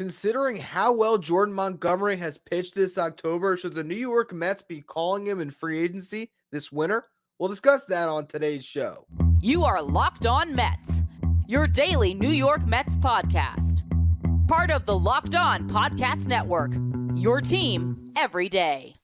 Considering how well Jordan Montgomery has pitched this October, should the New York Mets be calling him in free agency this winter? We'll discuss that on today's show. You are Locked On Mets, your daily New York Mets podcast. Part of the Locked On Podcast Network, your team every day.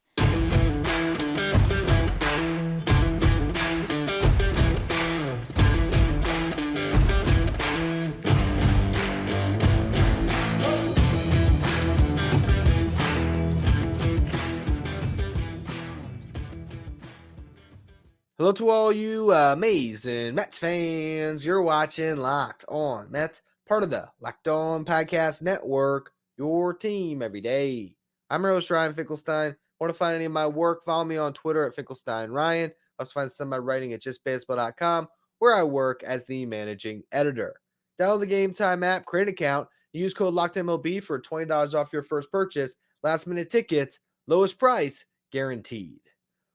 Hello to all you amazing Mets fans. You're watching Locked On Mets, part of the Locked On Podcast Network, your team every day. I'm your host, Ryan Finkelstein. Want to find any of my work? Follow me on Twitter at FinkelsteinRyan. Also find some of my writing at justbaseball.com, where I work as the managing editor. Download the Gametime app, create an account, use code LOCKEDMLB for $20 off your first purchase. Last minute tickets, lowest price guaranteed.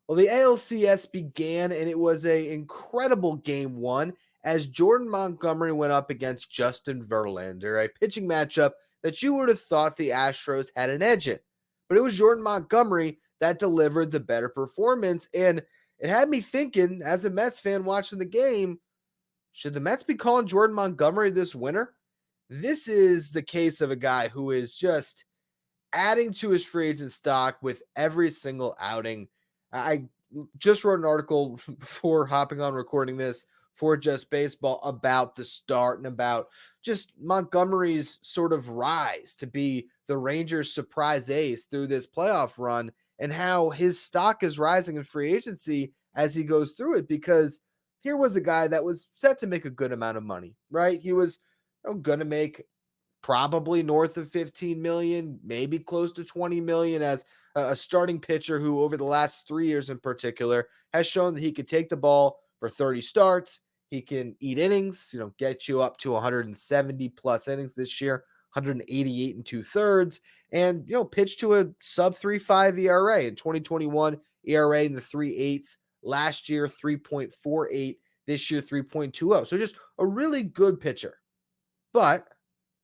Well, the ALCS began, and it was an incredible game one as Jordan Montgomery went up against Justin Verlander, a pitching matchup that you would have thought the Astros had an edge in. But it was Jordan Montgomery that delivered the better performance, and it had me thinking, as a Mets fan watching the game, should the Mets be calling Jordan Montgomery this winter? This is the case of a guy who is just adding to his free agent stock with every single outing. I just wrote an article before hopping on recording this for Just Baseball about the start and about just Montgomery's sort of rise to be the Rangers' surprise ace through this playoff run and how his stock is rising in free agency as he goes through it, because here was a guy that was set to make a good amount of money, right? He was going to make probably north of 15 million, maybe close to 20 million as a starting pitcher who over the last 3 years in particular has shown that he could take the ball for 30 starts. He can eat innings, get you up to 170 plus innings this year, 188 and 2/3, and, pitch to a sub 3.5 ERA in 2021, ERA in the 3.8s, last year 3.48, this year 3.20. So just a really good pitcher, but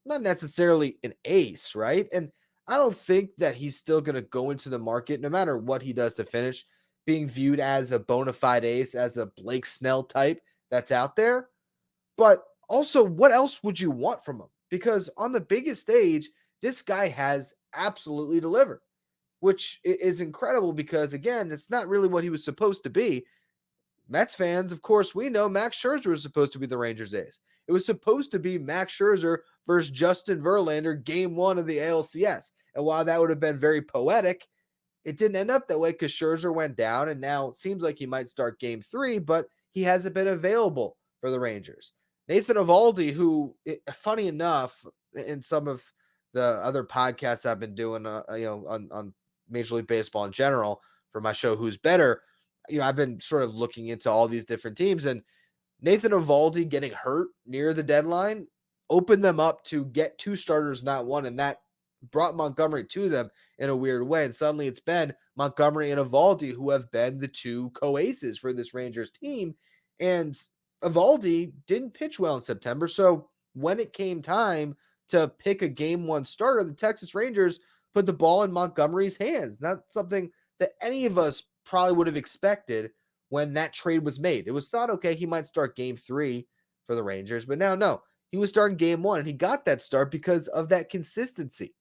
not necessarily an ace, right? And I don't think that he's still going to go into the market, no matter what he does to finish, being viewed as a bona fide ace, as a Blake Snell type that's out there. But also, what else would you want from him? Because on the biggest stage, this guy has absolutely delivered, which is incredible because, again, it's not really what he was supposed to be. Mets fans, of course, we know Max Scherzer was supposed to be the Rangers' ace. It was supposed to be Max Scherzer versus Justin Verlander, game one of the ALCS. And while that would have been very poetic, it didn't end up that way because Scherzer went down, and now it seems like he might start game three, but he hasn't been available for the Rangers. Nathan Eovaldi, who, funny enough, in some of the other podcasts I've been doing, on Major League Baseball in general for my show, Who's Better, I've been sort of looking into all these different teams, and Nathan Eovaldi getting hurt near the deadline opened them up to get two starters, not one, and that brought Montgomery to them in a weird way. And suddenly it's been Montgomery and Eovaldi who have been the two co-aces for this Rangers team. And Eovaldi didn't pitch well in September, so when it came time to pick a game one starter, the Texas Rangers put the ball in Montgomery's hands. Not something that any of us probably would have expected when that trade was made. It was thought, okay, he might start game three for the Rangers, but now, no, he was starting game one, and he got that start because of that consistency.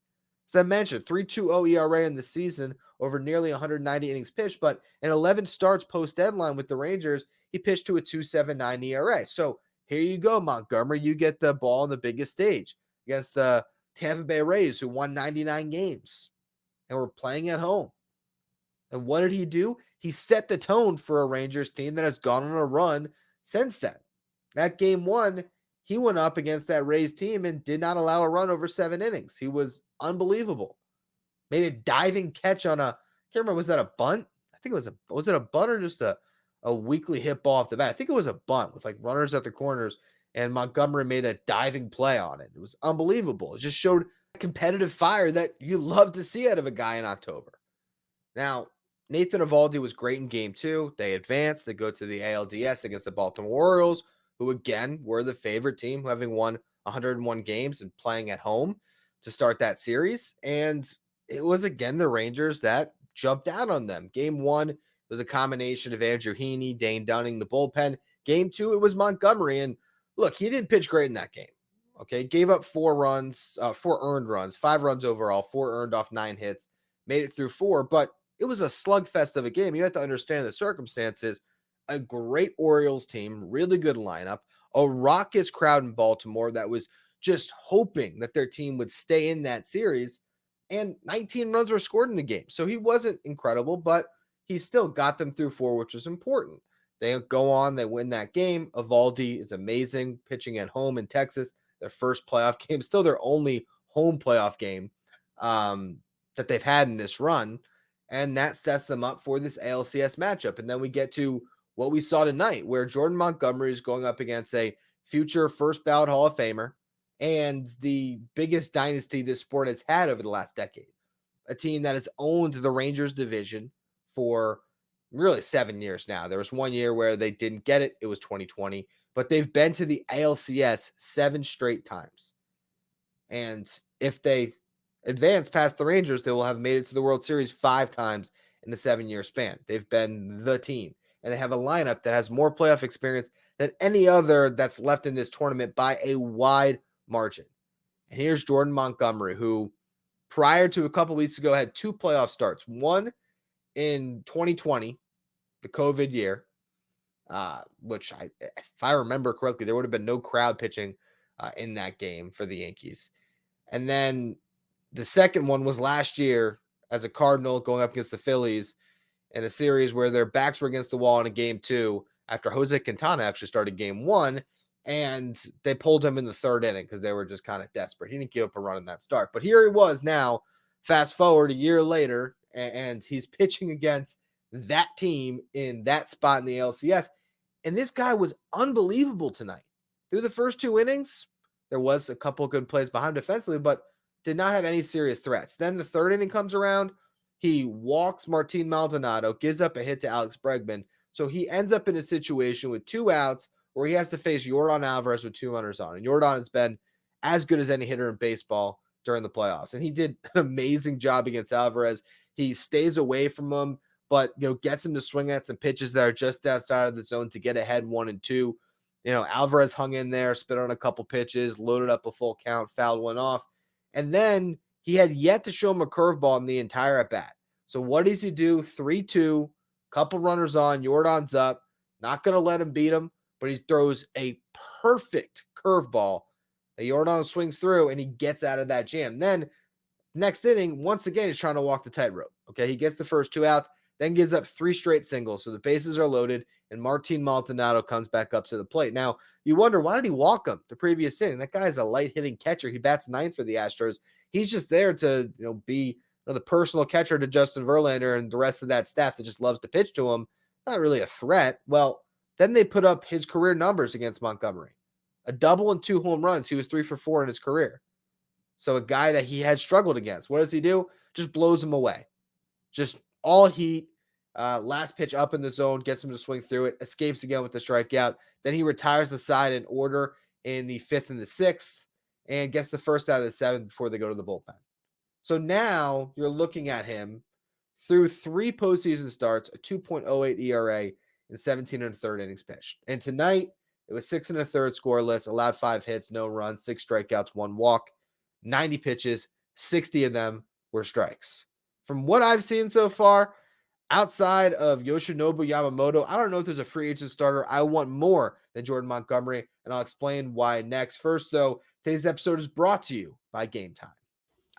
As I mentioned, 3.20 ERA in the season over nearly 190 innings pitched, but in 11 starts post-deadline with the Rangers, he pitched to a 2.79 ERA. So here you go, Montgomery. You get the ball on the biggest stage against the Tampa Bay Rays, who won 99 games and were playing at home. And what did he do? He set the tone for a Rangers team that has gone on a run since then. That game one, he went up against that Rays team and did not allow a run over 7 innings. He was unbelievable. Made a diving catch on I can't remember, was that a bunt? I think it was it a bunt or just a weakly hit ball off the bat? I think it was a bunt with like runners at the corners, and Montgomery made a diving play on it. It was unbelievable. It just showed competitive fire that you love to see out of a guy in October. Now, Nathan Eovaldi was great in game two. They advanced. They go to the ALDS against the Baltimore Orioles, who again were the favorite team, having won 101 games and playing at home. to start that series. And it was again the Rangers that jumped out on them. Game 1 was a combination of Andrew Heaney, Dane Dunning, the bullpen. Game 2, it was Montgomery. And look, he didn't pitch great in that game. Okay, gave up 4 runs, 4 earned runs, 5 runs overall, 4 earned off 9 hits, made it through 4, but it was a slugfest of a game. You have to understand the circumstances. A great Orioles team, really good lineup, a raucous crowd in Baltimore that was just hoping that their team would stay in that series, and 19 runs were scored in the game. So he wasn't incredible, but he still got them through 4, which was important. They go on, they win that game. Evaldi is amazing, pitching at home in Texas. Their first playoff game, still their only home playoff game that they've had in this run. And that sets them up for this ALCS matchup. And then we get to what we saw tonight, where Jordan Montgomery is going up against a future first ballot Hall of Famer and the biggest dynasty this sport has had over the last decade. A team that has owned the Rangers division for really 7 years now. There was 1 year where they didn't get it. It was 2020. But they've been to the ALCS 7 straight times. And if they advance past the Rangers, they will have made it to the World Series 5 times in the 7-year span. They've been the team. And they have a lineup that has more playoff experience than any other that's left in this tournament by a wide margin. And here's Jordan Montgomery, who prior to a couple weeks ago had 2 playoff starts. One in 2020, the COVID year, which if I remember correctly, there would have been no crowd pitching in that game for the Yankees. And then the second one was last year as a Cardinal going up against the Phillies in a series where their backs were against the wall in a game 2 after Jose Quintana actually started game 1, and they pulled him in the 3rd inning because they were just kind of desperate. He didn't give up a run in that start. But here he was now, fast forward a year later, and he's pitching against that team in that spot in the LCS. And this guy was unbelievable tonight. Through the first 2 innings, there was a couple good plays behind defensively, but did not have any serious threats. Then the 3rd inning comes around. He walks Martin Maldonado, gives up a hit to Alex Bregman. So he ends up in a situation with 2 outs where he has to face Yordan Alvarez with 2 runners on. And Yordan has been as good as any hitter in baseball during the playoffs. And he did an amazing job against Alvarez. He stays away from him, but gets him to swing at some pitches that are just outside of the zone to get ahead 1-2. Alvarez hung in there, spit on a couple pitches, loaded up a full count, fouled one off. And then he had yet to show him a curveball in the entire at bat. So what does he do? 3-2, couple runners on, Yordan's up, not going to let him beat him, but he throws a perfect curveball that Yordan swings through and he gets out of that jam. Then next inning, once again, he's trying to walk the tightrope. Okay, he gets the first 2 outs, then gives up 3 straight singles. So the bases are loaded, and Martin Maldonado comes back up to the plate. Now, you wonder, why did he walk him the previous inning? That guy's a light-hitting catcher. He bats 9th for the Astros. He's just there to be the personal catcher to Justin Verlander and the rest of that staff that just loves to pitch to him. Not really a threat. Well, then they put up his career numbers against Montgomery. A double and 2 home runs. He was 3 for 4 in his career. So a guy that he had struggled against. What does he do? Just blows him away. Just all heat. Last pitch up in the zone, gets him to swing through it, escapes again with the strikeout. Then he retires the side in order in the 5th and the 6th and gets the first out of the 7th before they go to the bullpen. So now you're looking at him through 3 postseason starts, a 2.08 ERA, and 17 1/3 innings pitched. And tonight, it was 6 1/3 scoreless, allowed 5 hits, no runs, 6 strikeouts, 1 walk, 90 pitches, 60 of them were strikes. From what I've seen so far, outside of Yoshinobu Yamamoto, I don't know if there's a free agent starter I want more than Jordan Montgomery, and I'll explain why next. First, though, today's episode is brought to you by Gametime.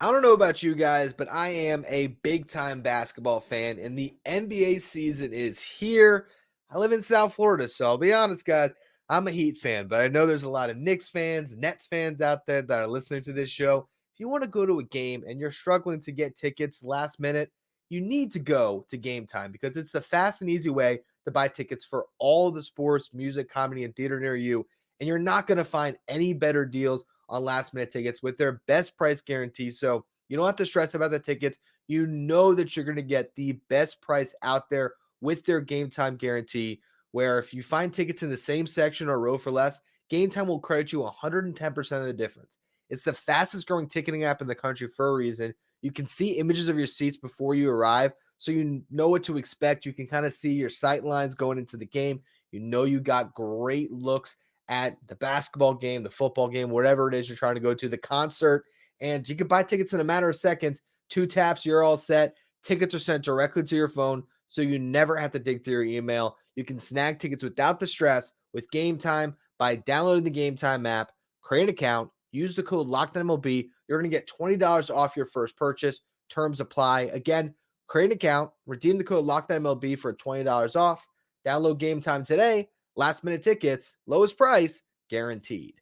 I don't know about you guys, but I am a big-time basketball fan, and the NBA season is here. I live in South Florida, so I'll be honest, guys, I'm a Heat fan, but I know there's a lot of Knicks fans, Nets fans out there that are listening to this show. If you want to go to a game and you're struggling to get tickets last minute, you need to go to Gametime because it's the fast and easy way to buy tickets for all the sports, music, comedy, and theater near you. And you're not going to find any better deals on last minute tickets with their best price guarantee. So you don't have to stress about the tickets. You know that you're going to get the best price out there with their Gametime guarantee, where if you find tickets in the same section or row for less, Gametime will credit you 110% of the difference. It's the fastest growing ticketing app in the country for a reason. You can see images of your seats before you arrive, so you know what to expect. You can kind of see your sight lines going into the game. You know you got great looks at the basketball game, the football game, whatever it is you're trying to go to, the concert, and you can buy tickets in a matter of seconds. 2 taps, you're all set. Tickets are sent directly to your phone, so you never have to dig through your email. You can snag tickets without the stress with Gametime by downloading the Gametime app, create an account, use the code LOCKEDONMLB. You're going to get $20 off your first purchase. Terms apply. Again, create an account, redeem the code LOCKEDONMLB for $20 off. Download Gametime today. Last minute tickets, lowest price, guaranteed.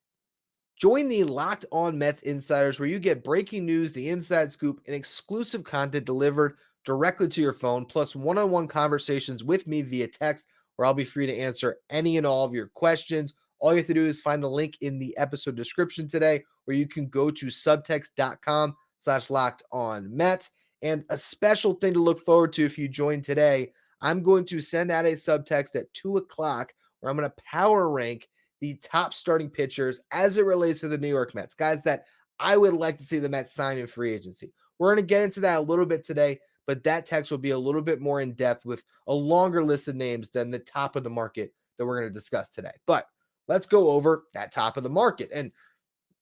Join the Locked On Mets insiders where you get breaking news, the inside scoop, and exclusive content delivered directly to your phone, plus one-on-one conversations with me via text where I'll be free to answer any and all of your questions. All you have to do is find the link in the episode description today where you can go to subtext.com/LockedOnMets. And a special thing to look forward to if you join today, I'm going to send out a subtext at 2 o'clock where I'm going to power rank the top starting pitchers as it relates to the New York Mets, guys that I would like to see the Mets sign in free agency. We're going to get into that a little bit today, but that text will be a little bit more in depth with a longer list of names than the top of the market that we're going to discuss today. But let's go over that top of the market. And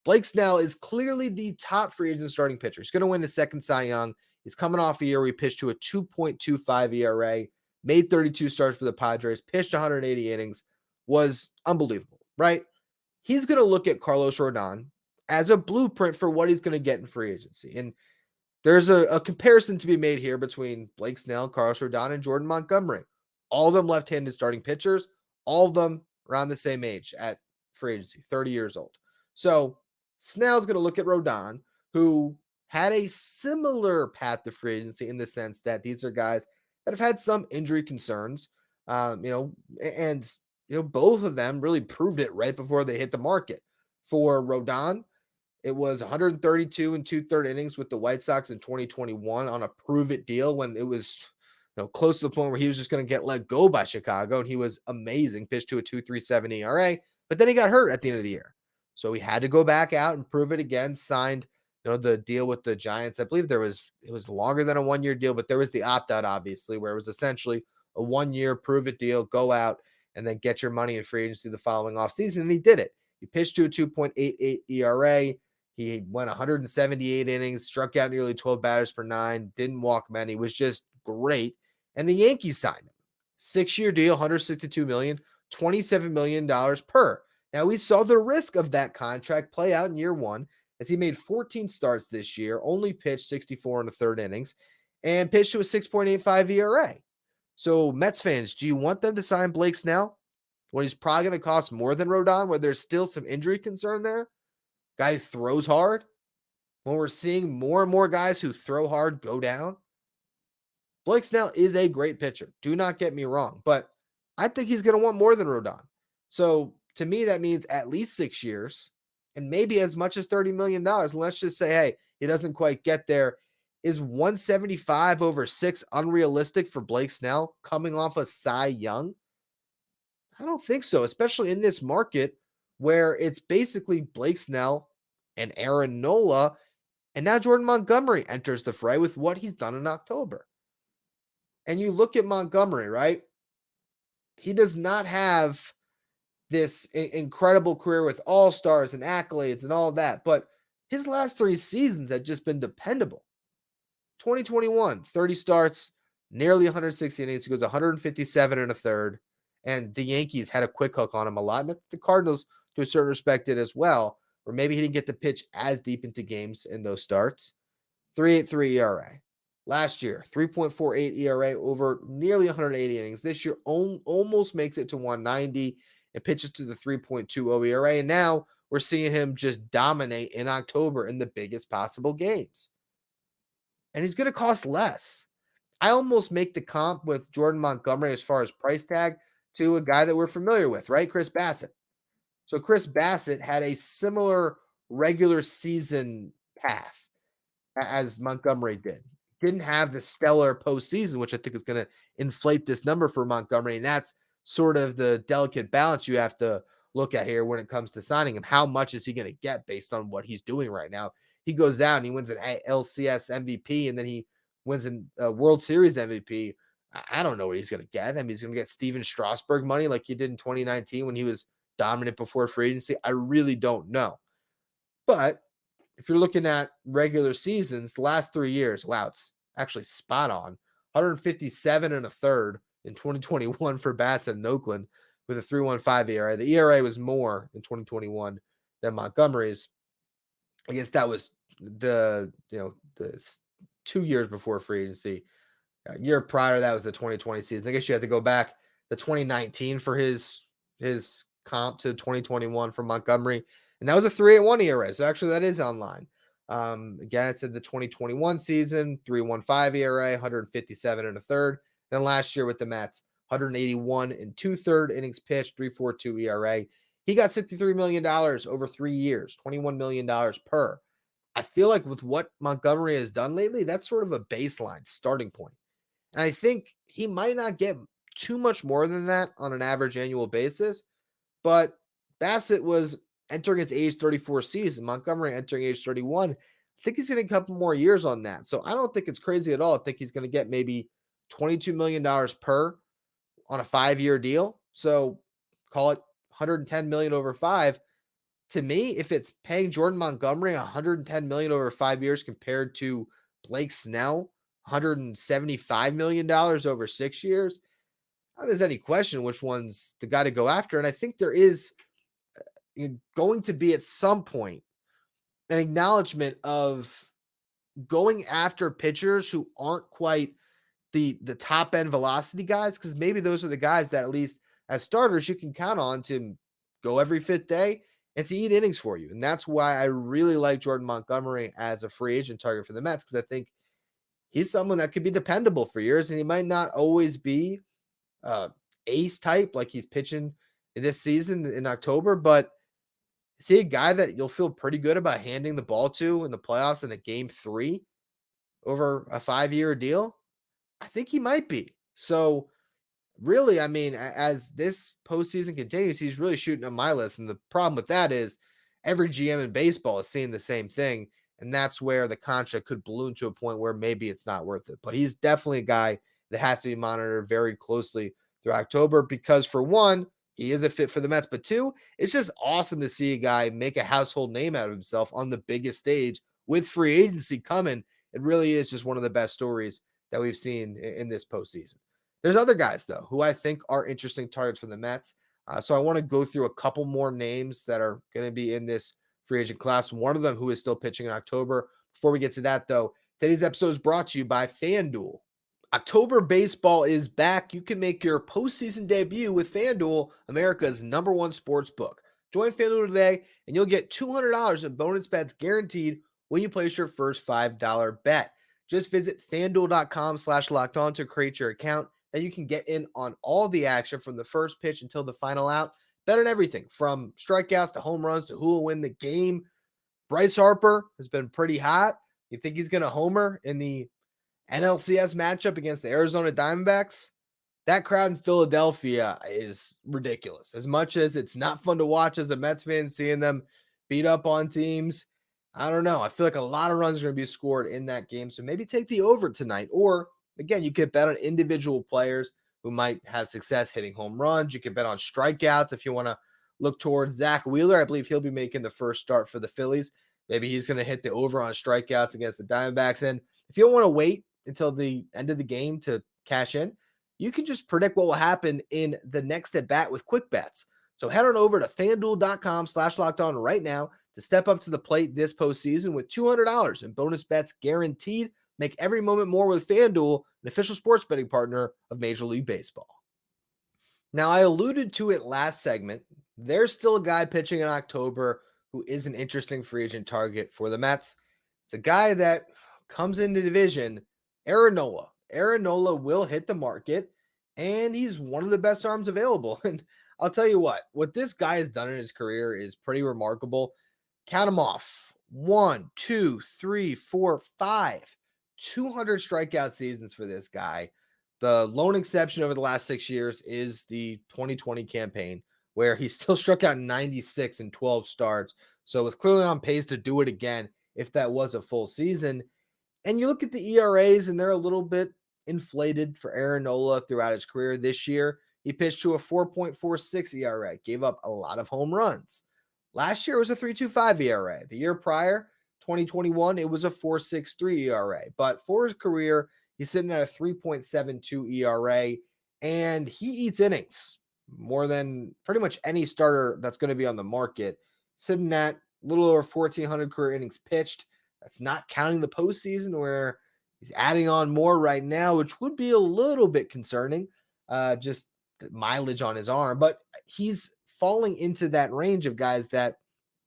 Blake Snell is clearly the top free agent starting pitcher. He's going to win the second Cy Young. He's coming off a year where he pitched to a 2.25 ERA, made 32 starts for the Padres, pitched 180 innings, was unbelievable, right? He's going to look at Carlos Rodon as a blueprint for what he's going to get in free agency. And there's a comparison to be made here between Blake Snell, Carlos Rodon, and Jordan Montgomery. All of them left-handed starting pitchers, all of them around the same age at free agency, 30 years old. So Snell's going to look at Rodon, who had a similar path to free agency in the sense that these are guys that have had some injury concerns, and both of them really proved it right before they hit the market. For Rodon, it was 132 and 2/3 innings with the White Sox in 2021 on a prove-it deal when it was close to the point where he was just going to get let go by Chicago, and he was amazing, pitched to a 2.37 ERA, but then he got hurt at the end of the year. So he had to go back out and prove it again, signed the deal with the Giants. I believe it was longer than a 1-year deal, but there was the opt-out, obviously, where it was essentially a 1-year prove-it deal, go out, and then get your money in free agency the following offseason, and he did it. He pitched to a 2.88 ERA. He went 178 innings, struck out nearly 12 batters per 9, didn't walk many, was just great. And the Yankees signed him. 6-year deal, $162 million, $27 million per. Now, we saw the risk of that contract play out in year one as he made 14 starts this year, only pitched 64 1/3 innings, and pitched to a 6.85 ERA. So, Mets fans, do you want them to sign Blake Snell when he's probably going to cost more than Rodon, where there's still some injury concern there? Guy who throws hard. When we're seeing more and more guys who throw hard go down, Blake Snell is a great pitcher. Do not get me wrong, but I think he's going to want more than Rodon. So to me, that means at least 6 years and maybe as much as $30 million. Let's just say, hey, he doesn't quite get there. Is 175 over 6 unrealistic for Blake Snell coming off a Cy Young? I don't think so, especially in this market where it's basically Blake Snell and Aaron Nola, and now Jordan Montgomery enters the fray with what he's done in October. And you look at Montgomery, right? He does not have this incredible career with all-stars and accolades and all that, but his last 3 seasons have just been dependable. 2021, 30 starts, nearly 160 innings. He goes 157 1/3. And the Yankees had a quick hook on him a lot. And the Cardinals, to a certain respect, did as well, where maybe he didn't get to pitch as deep into games in those starts. 3.83 ERA. Last year, 3.48 ERA over nearly 180 innings. This year almost makes it to 190 and pitches to the 3.20 ERA. And now we're seeing him just dominate in October in the biggest possible games. And he's going to cost less. I almost make the comp with Jordan Montgomery as far as price tag to a guy that we're familiar with, right? Chris Bassett. So Chris Bassett had a similar regular season path as Montgomery did. Didn't have the stellar postseason, which I think is going to inflate this number for Montgomery. And that's sort of the delicate balance you have to look at here when it comes to signing him. How much is he going to get based on what he's doing right now? He goes down, he wins an LCS MVP, and then he wins a World Series MVP. I don't know what he's going to get. I mean, he's going to get Steven Strasburg money like he did in 2019 when he was dominant before free agency. I really don't know. But if you're looking at regular seasons, the last 3 years, wow, it's actually spot on. 157 and a third in 2021 for Bassett in Oakland with a 3.15 ERA. The ERA was more in 2021 than Montgomery's. I guess that was the 2 years before free agency. A year prior, that was the 2020 season. I guess you have to go back to 2019 for his comp to 2021 for Montgomery. And that was a 3.81 ERA. So actually that is online. Again, I said the 2021 season, 3.15 ERA, 157 and a third. Then last year with the Mets, 181 and 2/3 innings pitched, 3.42 ERA. He got $63 million over 3 years, $21 million per. I feel like with what Montgomery has done lately, that's sort of a baseline starting point. And I think he might not get too much more than that on an average annual basis, but Bassett was entering his age 34 season, Montgomery entering age 31. I think he's getting a couple more years on that. So I don't think it's crazy at all. I think he's going to get maybe $22 million per on a 5-year deal. So call it $110 million over 5. To me, if it's paying Jordan Montgomery $110 million over 5 years compared to Blake Snell, $175 million over 6 years, I don't think there's any question which one's the guy to go after. And I think there is going to be at some point an acknowledgement of going after pitchers who aren't quite the top end velocity guys, because maybe those are the guys that at least as starters you can count on to go every 5th day and to eat innings for you. And that's why I really like Jordan Montgomery as a free agent target for the Mets, because I think he's someone that could be dependable for years, and he might not always be ace type like he's pitching this season in October, but is he a guy that you'll feel pretty good about handing the ball to in the playoffs in a game 3 over a 5-year deal? I think he might be. So really, I mean, as this postseason continues, he's really shooting on my list. And the problem with that is every GM in baseball is seeing the same thing. And that's where the contract could balloon to a point where maybe it's not worth it. But he's definitely a guy that has to be monitored very closely through October because, for one, he is a fit for the Mets. But 2, it's just awesome to see a guy make a household name out of himself on the biggest stage with free agency coming. It really is just one of the best stories that we've seen in this postseason. There's other guys, though, who I think are interesting targets for the Mets. So I want to go through a couple more names that are going to be in this free agent class. One of them who is still pitching in October. Before we get to that, though, today's episode is brought to you by FanDuel. October baseball is back. You can make your postseason debut with FanDuel, America's #1 sports book. Join FanDuel today, and you'll get $200 in bonus bets guaranteed when you place your first $5 bet. Just visit FanDuel.com/lockedon to create your account, and you can get in on all the action from the first pitch until the final out. Bet on everything from strikeouts to home runs to who will win the game. Bryce Harper has been pretty hot. You think he's going to homer in the NLCS matchup against the Arizona Diamondbacks? That crowd in Philadelphia is ridiculous. As much as it's not fun to watch as a Mets fan, seeing them beat up on teams, I don't know. I feel like a lot of runs are going to be scored in that game. So maybe take the over tonight. Or, again, you could bet on individual players who might have success hitting home runs. You could bet on strikeouts if you want to look towards Zach Wheeler. I believe he'll be making the first start for the Phillies. Maybe he's going to hit the over on strikeouts against the Diamondbacks. And if you don't want to wait until the end of the game to cash in, you can just predict what will happen in the next at bat with quick bets. So head on over to FanDuel.com/lockedon right now to step up to the plate this postseason with $200 in bonus bets guaranteed. Make every moment more with FanDuel, an official sports betting partner of Major League Baseball. Now, I alluded to it last segment. There's still a guy pitching in October who is an interesting free agent target for the Mets. It's a guy that comes into division, Aaron Nola. Aaron Nola will hit the market, and he's one of the best arms available. And I'll tell you what this guy has done in his career is pretty remarkable. Count them off. 1, 2, 3, 4, 5. 200 strikeout seasons for this guy. The lone exception over the last 6 years is the 2020 campaign where he still struck out 96 in 12 starts. So it was clearly on pace to do it again if that was a full season. And you look at the ERAs, and they're a little bit inflated for Aaron Nola throughout his career. This year, he pitched to a 4.46 ERA, gave up a lot of home runs. Last year, it was a 3.25 ERA. The year prior, 2021, it was a 4.63 ERA. But for his career, he's sitting at a 3.72 ERA, and he eats innings more than pretty much any starter that's going to be on the market, sitting at a little over 1,400 career innings pitched. That's not counting the postseason where he's adding on more right now, which would be a little bit concerning, just the mileage on his arm. But he's falling into that range of guys that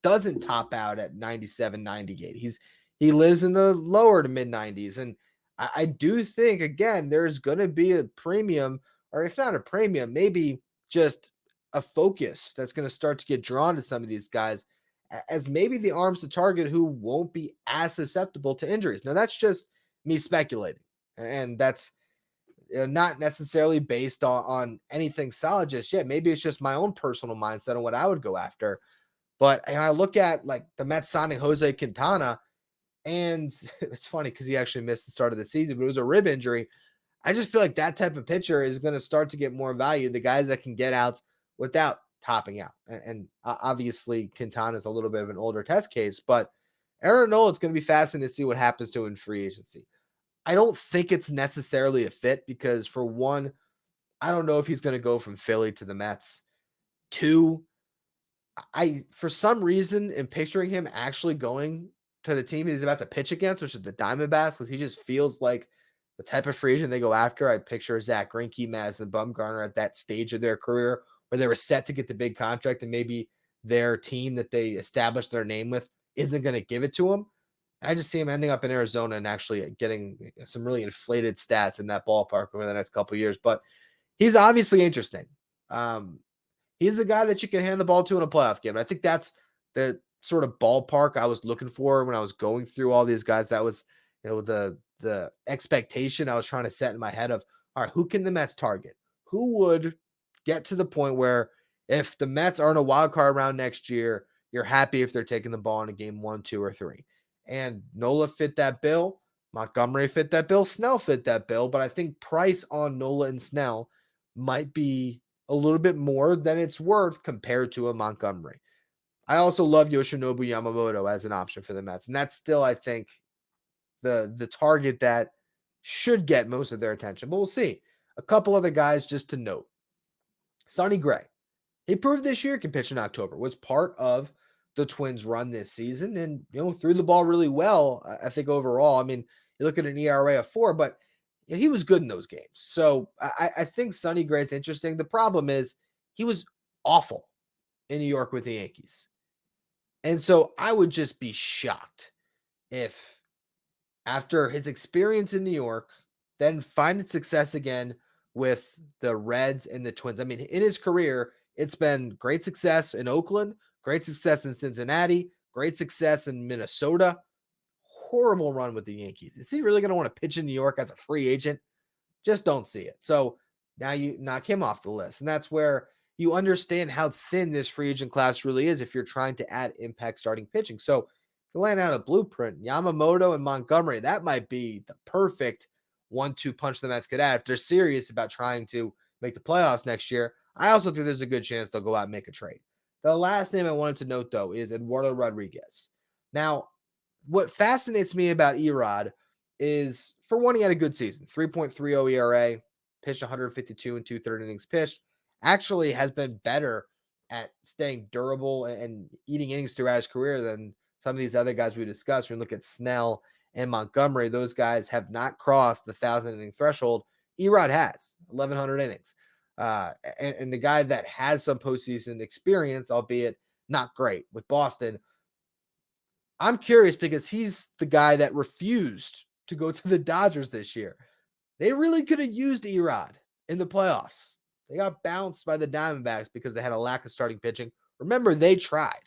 doesn't top out at 97, 98. He lives in the lower to mid 90s. And I do think, again, there's going to be a premium, or if not a premium, maybe just a focus that's going to start to get drawn to some of these guys as maybe the arms to target who won't be as susceptible to injuries. Now, that's just me speculating, and that's not necessarily based on anything solid just yet. Maybe it's just my own personal mindset on what I would go after. But and I look at like the Mets signing Jose Quintana, and it's funny because he actually missed the start of the season, but it was a rib injury. I just feel like that type of pitcher is going to start to get more value. The guys that can get outs without topping out. And obviously, Quintana is a little bit of an older test case, but Aaron Nola, it's going to be fascinating to see what happens to him in free agency. I don't think it's necessarily a fit because, for one, I don't know if he's going to go from Philly to the Mets. Two, for some reason, in picturing him actually going to the team he's about to pitch against, which is the Diamondbacks, because he just feels like the type of free agent they go after. I picture Zach Greinke, Madison Bumgarner at that stage of their career where they were set to get the big contract, and maybe their team that they established their name with isn't going to give it to them. I just see him ending up in Arizona and actually getting some really inflated stats in that ballpark over the next couple of years. But he's obviously interesting. He's a guy that you can hand the ball to in a playoff game. And I think that's the sort of ballpark I was looking for when I was going through all these guys. That was, the expectation I was trying to set in my head of, all right, who can the Mets target? Who would get to the point where if the Mets aren't a wild card round next year, you're happy if they're taking the ball in a game 1, 2, or 3. And Nola fit that bill. Montgomery fit that bill. Snell fit that bill. But I think price on Nola and Snell might be a little bit more than it's worth compared to a Montgomery. I also love Yoshinobu Yamamoto as an option for the Mets. And that's still, I think, the target that should get most of their attention. But we'll see. A couple other guys just to note. Sonny Gray. He proved this year can pitch in October. Was part of the Twins' run this season and, threw the ball really well, I think, overall. I mean, you look at an ERA of 4, but he was good in those games. So I think Sonny Gray's interesting. The problem is he was awful in New York with the Yankees. And so I would just be shocked if after his experience in New York, then finding success again with the Reds and the Twins. I mean, in his career, it's been great success in Oakland, great success in Cincinnati, great success in Minnesota. Horrible run with the Yankees. Is he really going to want to pitch in New York as a free agent? Just don't see it. So now you knock him off the list. And that's where you understand how thin this free agent class really is if you're trying to add impact starting pitching. So if you're laying out a blueprint, Yamamoto and Montgomery, that might be the perfect 1-2 punch the Mets could add if they're serious about trying to make the playoffs next year. I also think there's a good chance they'll go out and make a trade. The last name I wanted to note, though, is Eduardo Rodriguez. Now, what fascinates me about Erod is, for one, he had a good season. 3.30 ERA, pitched 152 and 2/3 innings pitched. Actually has been better at staying durable and eating innings throughout his career than some of these other guys we discussed. When we look at Snell and Montgomery, those guys have not crossed the 1,000-inning threshold. Erod has 1,100 innings. And the guy that has some postseason experience, albeit not great, with Boston, I'm curious because he's the guy that refused to go to the Dodgers this year. They really could have used Erod in the playoffs. They got bounced by the Diamondbacks because they had a lack of starting pitching. Remember, they tried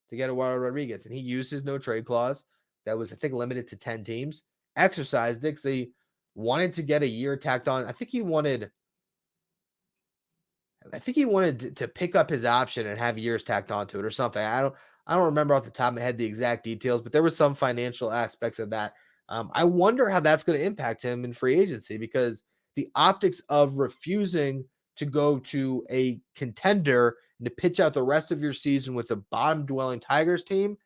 to get Eduardo Rodriguez, and he used his no-trade clause that was, I think, limited to 10 teams. Exercised it because they wanted to get a year tacked on. I think he wanted I think he wanted to pick up his option and have years tacked onto it or something. I don't remember off the top of my head the exact details, but there was some financial aspects of that. I wonder how that's going to impact him in free agency because the optics of refusing to go to a contender and to pitch out the rest of your season with a bottom dwelling Tigers team,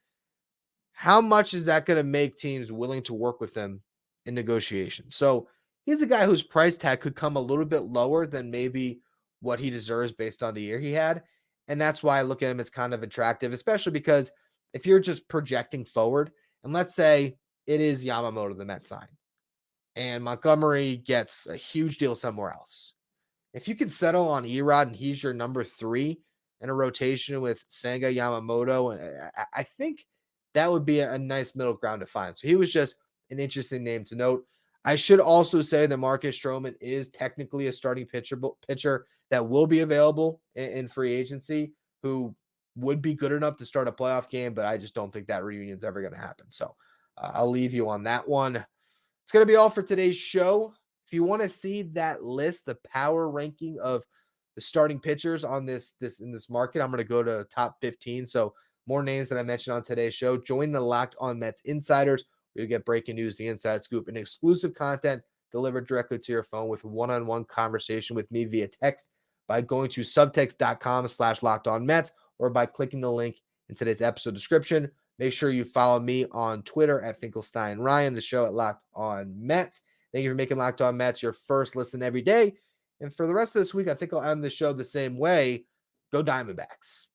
how much is that going to make teams willing to work with him in negotiations? So he's a guy whose price tag could come a little bit lower than maybe what he deserves based on the year he had. And that's why I look at him as kind of attractive, especially because if you're just projecting forward, and let's say it is Yamamoto the Mets sign, and Montgomery gets a huge deal somewhere else. If you can settle on Erod and he's your number 3 in a rotation with Senga, Yamamoto, I think that would be a nice middle ground to find. So he was just an interesting name to note. I should also say that Marcus Stroman is technically a starting pitcher that will be available in free agency, who would be good enough to start a playoff game, but I just don't think that reunion is ever going to happen. So I'll leave you on that one. It's going to be all for today's show. If you want to see that list, the power ranking of the starting pitchers on this in this market, I'm going to go to top 15. So more names that I mentioned on today's show. Join the Locked On Mets Insiders, where you get breaking news, the inside scoop, and exclusive content delivered directly to your phone with one-on-one conversation with me via text by going to subtext.com/LockedOnMets or by clicking the link in today's episode description. Make sure you follow me on Twitter at Finkelstein Ryan, the show at Locked On Mets. Thank you for making Locked On Mets your first listen every day. And for the rest of this week, I think I'll end the show the same way. Go Diamondbacks.